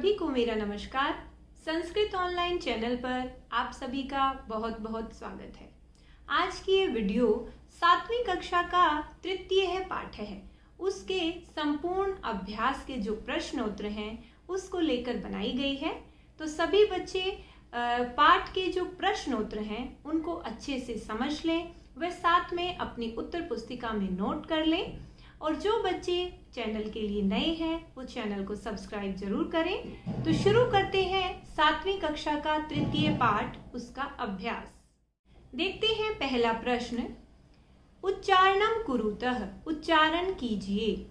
सभी को मेरा नमस्कार। संस्कृत ऑनलाइन चैनल पर आप सभी का बहुत बहुत स्वागत है। आज की ये वीडियो 7वीं कक्षा का तृतीय पाठ है, उसके संपूर्ण अभ्यास के जो प्रश्न उत्तर हैं उसको लेकर बनाई गई है। तो सभी बच्चे पाठ के जो प्रश्न उत्तर हैं उनको अच्छे से समझ लें, व साथ में अपनी उत्तर पुस्तिका में नोट कर लें। और जो बच्चे चैनल के लिए नए हैं वो चैनल को सब्सक्राइब जरूर करें। तो शुरू करते हैं 7वीं कक्षा का तृतीय पाठ, उसका अभ्यास। देखते हैं पहला प्रश्न, उच्चारणम कुरुतः, उच्चारण कीजिए।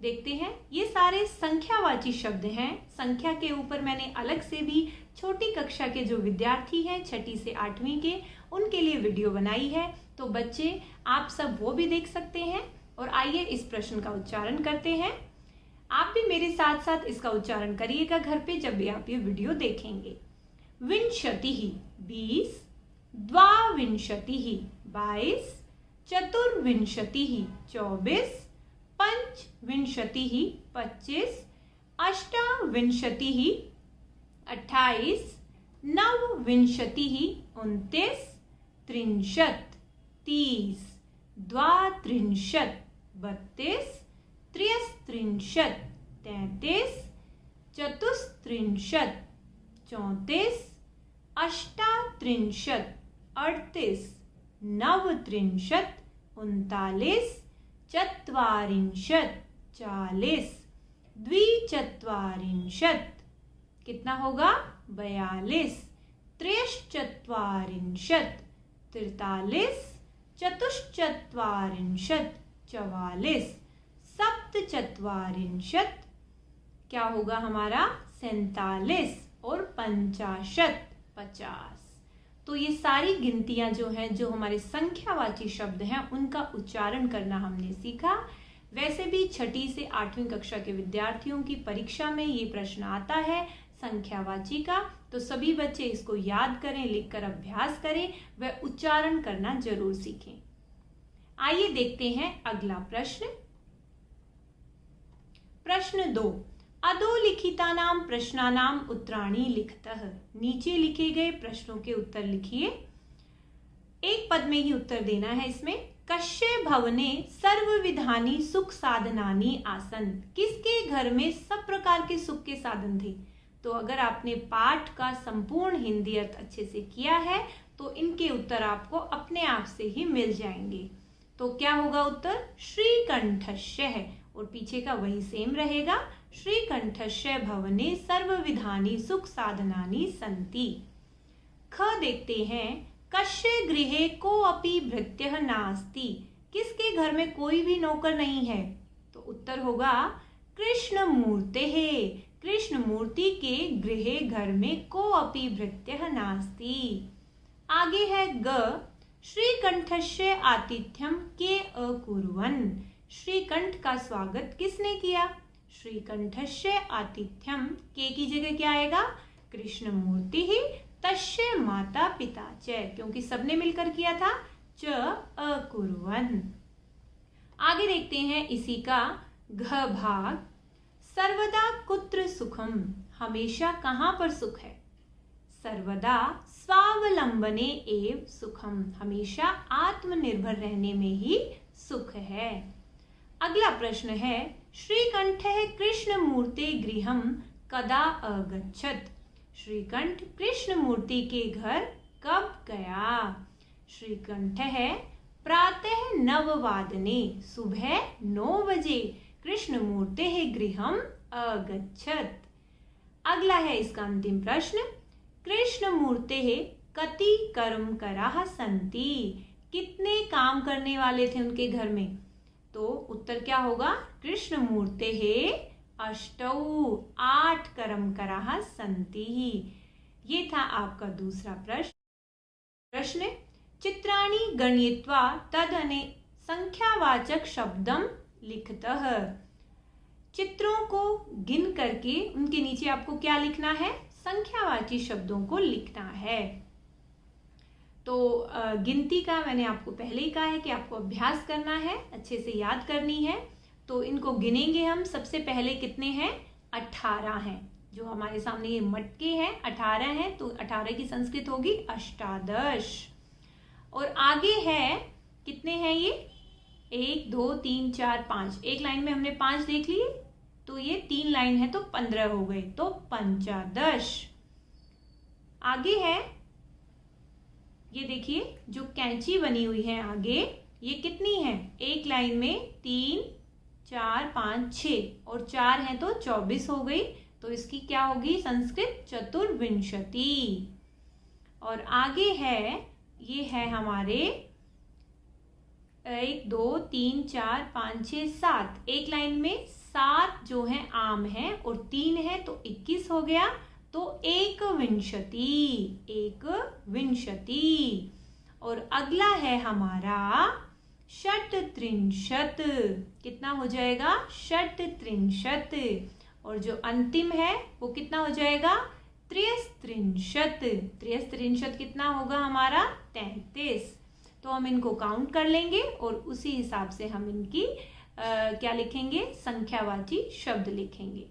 देखते हैं, ये सारे संख्यावाची शब्द हैं। संख्या के ऊपर मैंने अलग से भी छोटी कक्षा के जो विद्यार्थी हैं 6ठी से 8वीं के, उनके लिए वीडियो बनाई है। तो बच्चे आप सब वो भी देख सकते हैं। और आइए इस प्रश्न का उच्चारण करते हैं। आप भी मेरे साथ साथ इसका उच्चारण करिएगा घर पे जब भी आप ये वीडियो देखेंगे। विंशतिः 20, द्वाविंशतिः 22, चतुर्विंशतिः 24, पंचविंशतिः 25, अष्टाविंशतिः 28, नवविंशतिः 29, 30, 30, द्वात्रिंशत् 32, त्र्यस्त्रिंशत् 33, चतुस्त्रिंशत् 34, अष्टात्रिंशत् 38, नवत्रिंशत् 39, चत्वारिंशत् 40, द्विचत्वारिंशत् कितना होगा 42, त्र्यश्चत्वारिंशत् 43, चतुश्चत्वारिंशत् 44, सप्तचत्वारिंशत् क्या होगा हमारा 47 और 50 50। तो ये सारी गिनतियां जो हैं, जो हमारे संख्यावाची शब्द हैं, उनका उच्चारण करना हमने सीखा। वैसे भी 6ठी से 8वीं कक्षा के विद्यार्थियों की परीक्षा में ये प्रश्न आता है संख्यावाची का। तो सभी बच्चे इसको याद करें, लिखकर अभ्यास करें, व उच्चारण करना जरूर सीखें। आइए देखते हैं अगला प्रश्न। प्रश्न 2, अधोलिखितानां प्रश्नानां उत्तराणि लिखतः। नीचे लिखे गए प्रश्नों के उत्तर लिखिए। एक पद में ही उत्तर देना है इसमें। कस्य भवने सर्वविधानि सुख साधनानि आसन। किसके घर में सब प्रकार के सुख के साधन थे। तो अगर आपने पाठ का संपूर्ण हिंदी अर्थ अच्छे से किया है तो इनके उत्तर आपको अपने आप से ही मिल जाएंगे। तो क्या होगा उत्तर, श्रीकंठस्य है, और पीछे का वही सेम रहेगा। श्रीकंठस्य भवने सर्वविधानि सुख साधनानि सन्ति। ख देखते हैं, कस्य गृहे कोऽपि भृत्यः नास्ति। किसके घर में कोई भी नौकर नहीं है। तो उत्तर होगा कृष्णमूर्तेः। कृष्णमूर्ति के गृहे घर में कोऽपि भृत्यः नास्ति। आगे है ग, श्रीकंठस्य आतिथ्यम के अकुर्वन्। श्रीकंठ का स्वागत किसने किया। श्रीकंठस्य आतिथ्यम, के की जगह क्या आएगा, कृष्णमूर्ति ही, तस्य माता पिता च, क्योंकि सबने मिलकर किया था, च अकुर्वन्। आगे देखते हैं इसी का घ भाग, सर्वदा कुत्र सुखम। हमेशा कहां पर सुख है। सर्वदा स्वावलंबने एव सुखम। हमेशा आत्मनिर्भर रहने में ही सुख है। अगला प्रश्न है, श्रीकंठः कृष्णमूर्ते गृहं कदा अगच्छत्। श्रीकंठ कृष्णमूर्ति के घर कब गया। श्रीकंठः प्रातः 9 वादने, सुबह 9 बजे, कृष्णमूर्तेः गृहं अगच्छत्। अगला है इसका अंतिम प्रश्न, कृष्णमूर्तेः कति कर्मकराः सन्ति। कितने काम करने वाले थे उनके घर में। तो उत्तर क्या होगा, कृष्णमूर्तेः अष्टौ, 8 कर्मकराः सन्ति। ये था आपका दूसरा प्रश्न। चित्राणि गणयित्वा तदने संख्यावाचक शब्दम लिखतः। चित्रों को गिन करके उनके नीचे आपको क्या लिखना है, संख्यावाची शब्दों को लिखना है। तो गिनती का मैंने आपको पहले ही कहा है कि आपको अभ्यास करना है, अच्छे से याद करनी है। तो इनको गिनेंगे हम। सबसे पहले कितने हैं, 18 हैं। जो हमारे सामने ये मटके हैं 18 हैं, तो 18 की संस्कृत होगी अष्टादश। और आगे है, कितने हैं ये, 1 2 3 4 5, एक लाइन में हमने 5 देख लिए, तो ये 3 लाइन है तो 15 हो गए, तो पंचादश। आगे है, ये देखिए जो कैंची बनी हुई है आगे, ये कितनी है, एक लाइन में 3 4 5 6 और 4 है तो 24 हो गई, तो इसकी क्या होगी संस्कृत, चतुर्विंशति। और आगे है, ये है हमारे 1 2 3 4 5 6 7, एक लाइन में 7 जो है आम है और 3 है तो 21 हो गया, तो एकविंशति, एकविंशति। और अगला है हमारा षट्त्रिंशत्, कितना हो जाएगा, षट्त्रिंशत्। और जो अंतिम है वो कितना हो जाएगा, त्रयस्त्रिंशत्, त्रयस्त्रिंशत् कितना होगा हमारा, 33। तो हम इनको काउंट कर लेंगे और उसी हिसाब से हम इनकी क्या लिखेंगे, संख्यावाची शब्द लिखेंगे।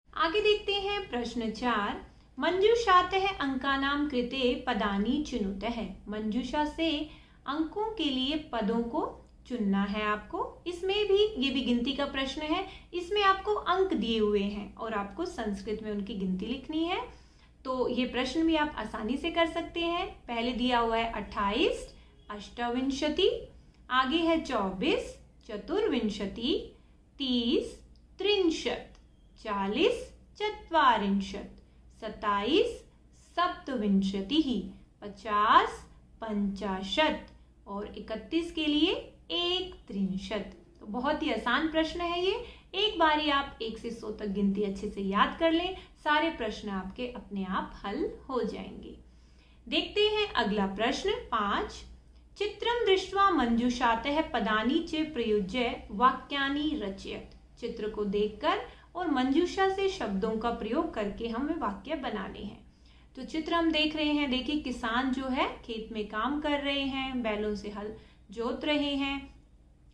आगे देखते हैं प्रश्न 4, मंजूषातः अंकानां कृते पदानि चुनुतः। मंजूषा से अंकों के लिए पदों को चुनना है आपको। इसमें भी, ये भी गिनती का प्रश्न है, इसमें आपको अंक दिए हुए हैं और आपको संस्कृत में उनकी गिनती लिखनी है। तो ये प्रश्न भी आप आसानी से कर सकते हैं। पहले दिया हुआ है 28, अष्टविंशति, आगे है 24, चतुर्विंशति, 30, त्रिंशत्, 40, चत्वारिंशत्, 27, सप्तविंशतिः, 50, पंचाशत् और 31 के लिए एकत्रिंशत्। तो बहुत ही आसान प्रश्न है ये। एक बारी आप 1 से 100 तक गिनती अच्छे से याद कर लें, सारे प्रश्न आपके अपने आप हल हो जाएंगे। देखते हैं अगला प्रश्न 5, चित्रं दृष्ट्वा मंजूषातः पदानि च प्रयुज्य वाक्यानि रचयत। चित्र को देखकर और मंजूषा से शब्दों का प्रयोग करके हमें वाक्य बनाने हैं। तो चित्र हम देख रहे हैं, देखिए किसान जो है खेत में काम कर रहे हैं, बैलों से हल जोत रहे हैं।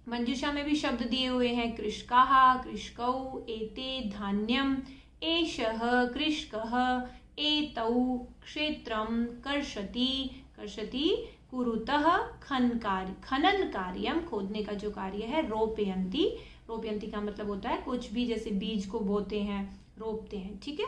मंजूषा में भी शब्द दिए हुए हैं, कृषकाः, कृषकौ, एते, धान्यम, एषः, कृषकः, एतौ, क्षेत्रम, कर्षति, कर्षति, कुरुतः, खनन कार्यम, खोदने का जो कार्य है, रोपयन्ति, रोपयन्ति का मतलब होता है कुछ भी, जैसे बीज को बोते हैं, रोपते हैं, ठीक है।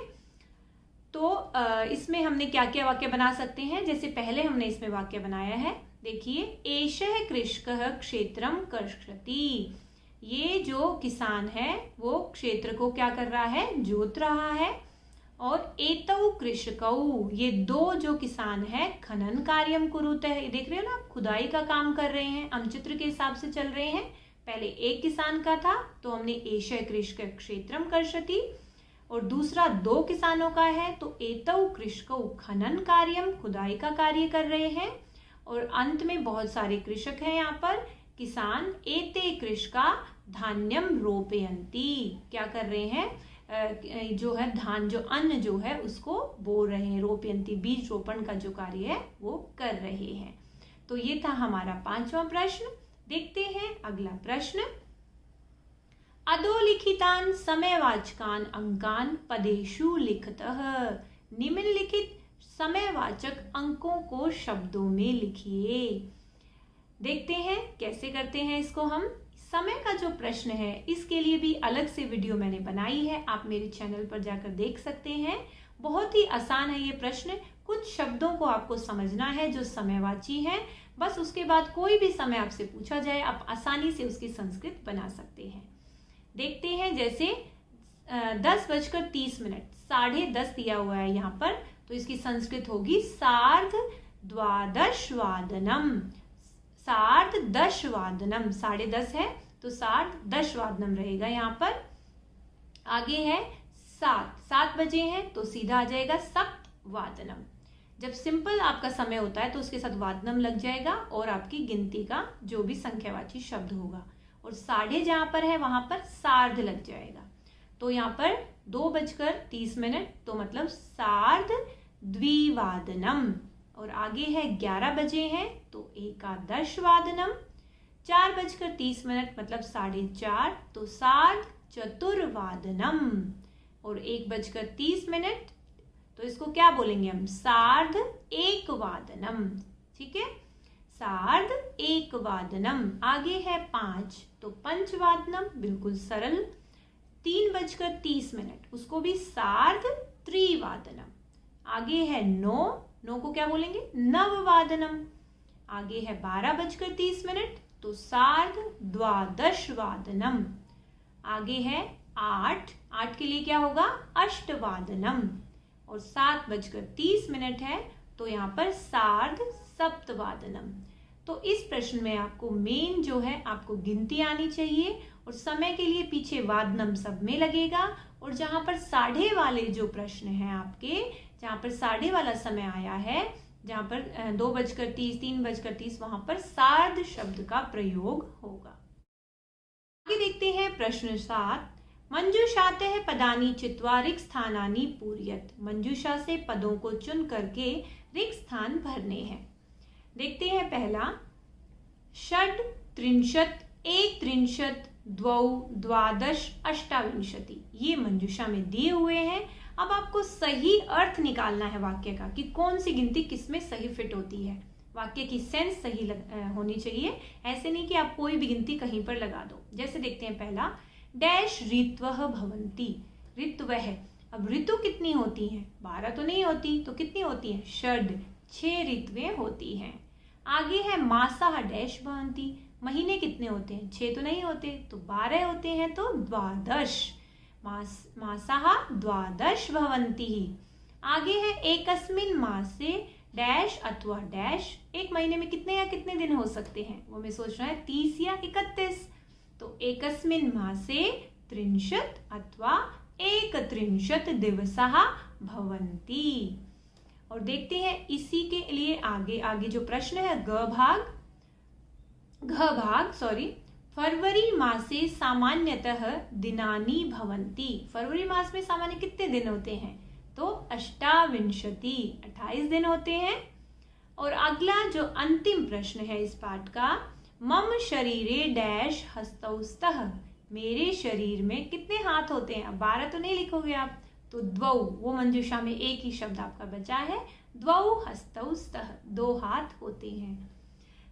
तो इसमें हमने क्या क्या वाक्य बना सकते हैं, जैसे पहले हमने इसमें वाक्य बनाया है, देखिए, एषः कृषकः क्षेत्रम कर्षति। ये जो किसान है वो क्षेत्र को क्या कर रहा है, जोत रहा है। और एतौ कृषकौ, ये 2 जो किसान है, खनन कार्यम कुरुतः, देख रहे हो ना आप, खुदाई का काम कर रहे हैं। हम चित्र के हिसाब से चल रहे हैं, पहले एक किसान का था तो हमने एषः कृषकः क्षेत्रम कर्षति, और दूसरा 2 किसानों का है तो एतौ कृषकौ खनन कार्यम, खुदाई का कार्य कर रहे हैं। और अंत में बहुत सारे कृषक हैं यहाँ पर, किसान, एते कृषका धान्यम रोपयन्ति, क्या कर रहे हैं, जो है धान, जो अन्न जो है उसको बो रहे हैं, रोपयन्ति, बीज रोपण का जो कार्य है वो कर रहे हैं। तो ये था हमारा 5वां प्रश्न। देखते हैं अगला प्रश्न, अधोलिखितान समयवाचकान अंकान पदेषु लिखतः। निम्नलिखित समयवाचक अंकों को शब्दों में लिखिए। देखते हैं कैसे करते हैं इसको हम। समय का जो प्रश्न है इसके लिए भी अलग से वीडियो मैंने बनाई है, आप मेरे चैनल पर जाकर देख सकते हैं। बहुत ही आसान है ये प्रश्न, कुछ शब्दों को आपको समझना है जो समयवाची हैं, बस उसके बाद कोई भी समय आपसे पूछा जाए आप आसानी से उसकी संस्कृत बना सकते हैं। देखते हैं, जैसे 10:30, 10:30 दिया हुआ है यहाँ पर, तो इसकी संस्कृत होगी सार्धद्वादशवादनम, सार्धदशवादनम, 10:30 है तो सार्धदशवादनम रहेगा यहाँ पर। आगे है 7 बजे हैं तो सीधा आ जाएगा सप्तवादनम। जब सिंपल आपका समय होता है तो उसके साथ वादनम लग जाएगा और आपकी गिनती का जो भी संख्यावाची शब्द होगा, और 12:30 जहाँ पर है वहां पर सार्ध लग जाएगा। तो यहाँ पर 2:30 तो मतलब सार्ध द्विवादनम। और आगे है 11 बजे हैं तो एकादशवादनम। 4:30 मतलब 4:30 तो सार्ध चतुर्वादनम। और 1:30, तो इसको क्या बोलेंगे हम? सार्ध एक वादनम। ठीक है, सार्ध एक वादनम। आगे है 5, तो पंचवादनम, बिल्कुल सरल। 3:30, उसको भी सार्ध त्रिवादनम। आगे है 9 को क्या बोलेंगे? नववादनम। आगे है 12:30, तो सार्ध द्वादशवादनम। आगे है 8 के लिए क्या होगा? अष्टवादनम। और 7:30 है, तो यहाँ पर सार्ध सप्तवादनम। तो इस प्रश्न में आपको मेन जो है आपको गिनती आनी चाहिए, और समय के लिए पीछे वादनम सब में लगेगा। और जहां पर साढ़े वाले जो प्रश्न हैं आपके, जहां पर साढ़े वाला समय आया है, जहां पर 2:30, 3:30, वहां पर सार्ध शब्द का प्रयोग होगा। आगे देखते हैं प्रश्न 7। मंजूषातः पदानि चित्वा रिक्त स्थानानि पूरयत। मंजूषा से पदों को चुन करके रिक्त स्थान भरने हैं। देखते हैं पहला, षड् त्रिंशत्, एक त्रिंशत्, द्वौ द्वादश, अष्टाविंशति। ये मंजूषा में दिए हुए हैं। अब आपको सही अर्थ निकालना है वाक्य का कि कौन सी गिनती किसमें सही फिट होती है। वाक्य की सेंस सही होनी चाहिए। ऐसे नहीं कि आप कोई भी गिनती कहीं पर लगा दो। जैसे देखते हैं पहला, डैश ऋत्वः भवन्ति। ऋत्वः, अब ऋतु कितनी होती हैं? 12 तो नहीं होती, तो कितनी होती हैं? षड्, 6 ऋतुएं होती हैं। आगे है मासः डैश भवन्ति। महीने कितने होते हैं? 6 तो नहीं होते, तो 12 होते हैं, तो द्वादश। मासः द्वादश भवन्ति। आगे है एकस्मिन् मासे डैश अथवा डैश। एक महीने में कितने या कितने दिन हो सकते हैं? वो मैं सोच रहा है 30 या 31। तो एकस्मिन् मासे त्रिंशत् अथवा एकत्रिंशत् दिवसः भवन्ति। और देखते हैं इसी के लिए आगे जो प्रश्न है घ भाग फरवरी मासे सामान्यतः दिनानि भवन्ति। फरवरी मास में सामान्य कितने दिन होते हैं? तो अष्टाविंशति, 28 दिन होते हैं। और अगला जो अंतिम प्रश्न है इस पाठ का, मम शरीरे डैश हस्तौ स्तः। मेरे शरीर में कितने हाथ होते हैं? अब 12 तो नहीं लिखोगे आप, तो द्वौ, वो मंजूषा में एक ही शब्द आपका बचा है, द्वौ हस्तौ स्तः, 2 हाथ होते हैं।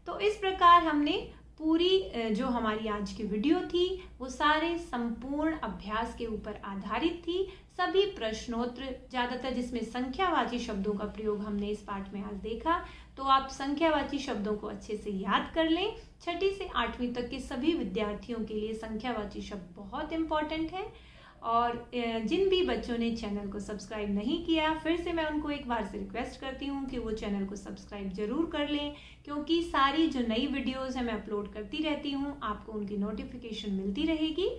तो इस प्रकार हमने पूरी जो हमारी आज की वीडियो थी वो सारे संपूर्ण अभ्यास के ऊपर आधारित थी। सभी प्रश्नोत्तर, ज़्यादातर जिसमें संख्यावाची शब्दों का प्रयोग हमने इस पाठ में आज देखा, तो आप संख्यावाची शब्दों को अच्छे से याद कर लें। 6ठी से 8वीं तक के सभी विद्यार्थियों के लिए संख्यावाची शब्द बहुत इम्पॉर्टेंट है। और जिन भी बच्चों ने चैनल को सब्सक्राइब नहीं किया, फिर से मैं उनको एक बार से रिक्वेस्ट करती हूँ कि वो चैनल को सब्सक्राइब जरूर कर लें, क्योंकि सारी जो नई वीडियोस है मैं अपलोड करती रहती हूँ, आपको उनकी नोटिफिकेशन मिलती रहेगी।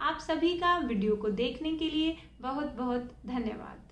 आप सभी का वीडियो को देखने के लिए बहुत बहुत धन्यवाद।